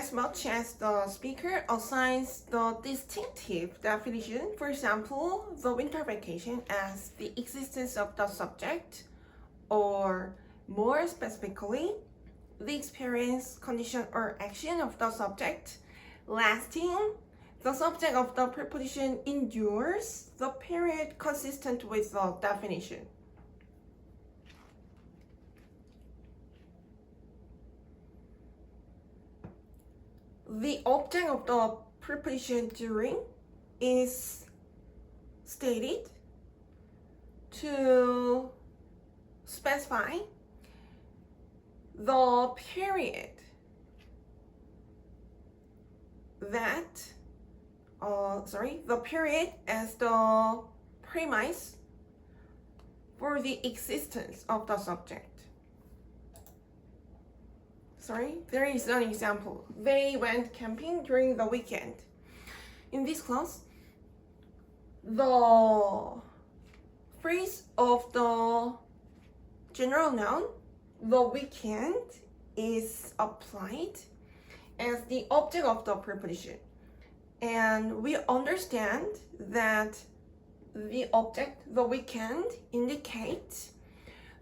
as much as the speaker assigns the distinctive definition, for example, the winter vacation as the existence of the subject, or more specifically, the experience, condition, or action of the subject, lasting, the subject of the preposition endures the period consistent with the definition. The object of the preposition during is stated to specify the period that, the period as the premise for the existence of the subject. There is an example. They went camping during the weekend. In this class, the phrase of the general noun, the weekend, is applied as the object of the preposition. And we understand that the object, the weekend, indicates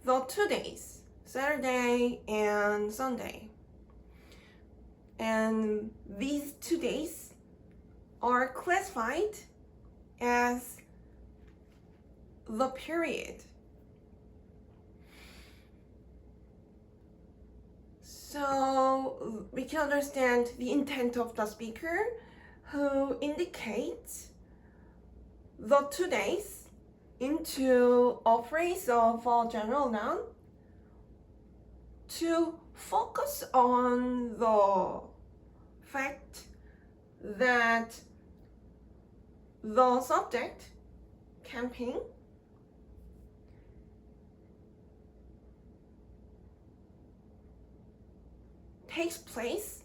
the 2 days, Saturday and Sunday. And these 2 days are classified as the period. So we can understand the intent of the speaker, who indicates the 2 days into a phrase of a general noun to focus on the fact that the subject, camping, takes place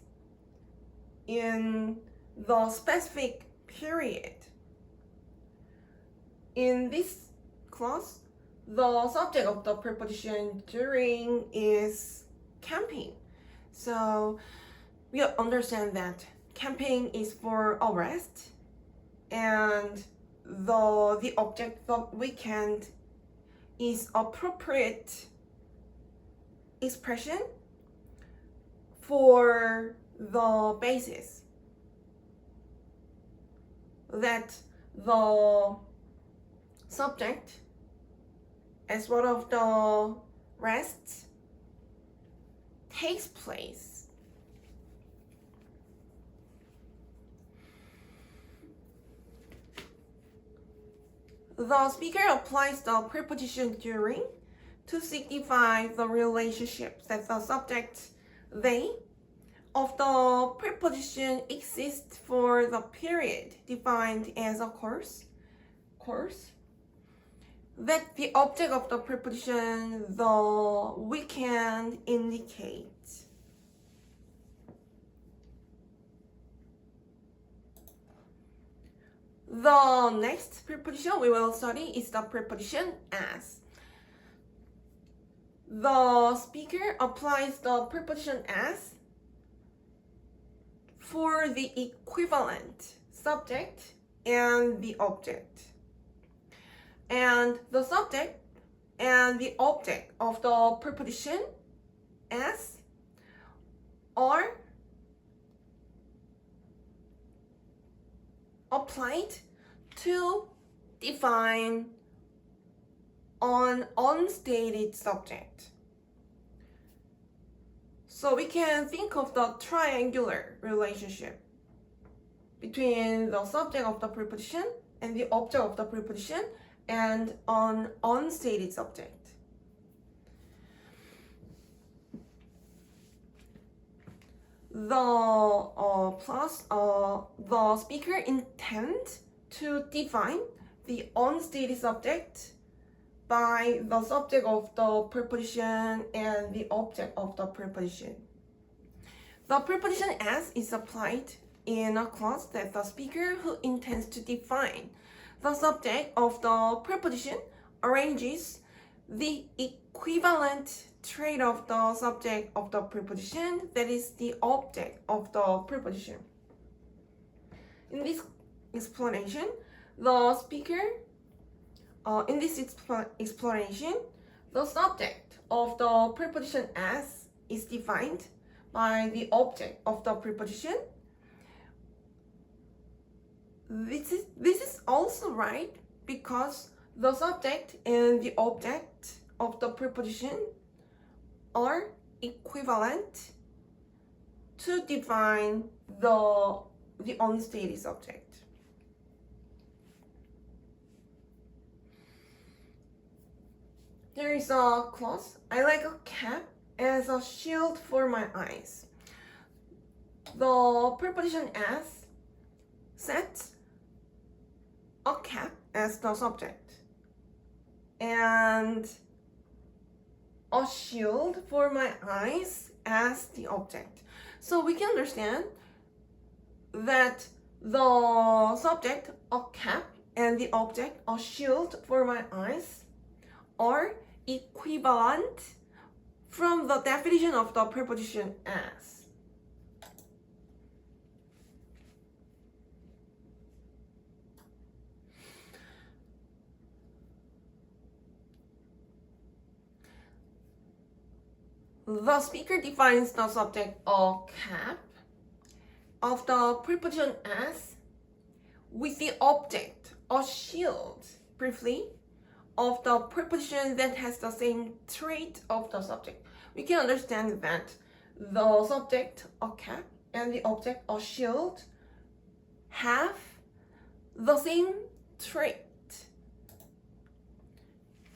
in the specific period. In this clause, the subject of the preposition during is camping. So we understand that camping is for a rest, and the object, the weekend, is appropriate expression for the basis that the subject, as one of the rests, takes place. The speaker applies the preposition during to signify the relationship that the subject, they, of the preposition exists for the period defined as a course, that the object of the preposition, the weekend, indicates. The next preposition we will study is the preposition as. The speaker applies the preposition as for the equivalent subject and the object. And the subject and the object of the preposition as are applied to define an unstated subject. So we can think of the triangular relationship between the subject of the preposition and the object of the preposition and an unstated subject. The speaker intends to define the unstated subject by the subject of the preposition and the object of the preposition. The preposition as is applied in a clause that the speaker who intends to define the subject of the preposition arranges the equivalent trait of the subject of the preposition, that is the object of the preposition. In this explanation, the speaker, in this explanation, the subject of the preposition as is defined by the object of the preposition. This is also right because the subject and the object of the preposition are equivalent to define the unstated subject. There is a clause, I like a cap as a shield for my eyes. The preposition as sets a cap as the subject and a shield for my eyes as the object. So we can understand that the subject, a cap, and the object, a shield for my eyes, are equivalent from the definition of the preposition as. The speaker defines the subject, a cap, of the preposition as with the object, a shield, briefly, of the preposition that has the same trait of the subject. We can understand that the subject, a cap, and the object, a shield, have the same trait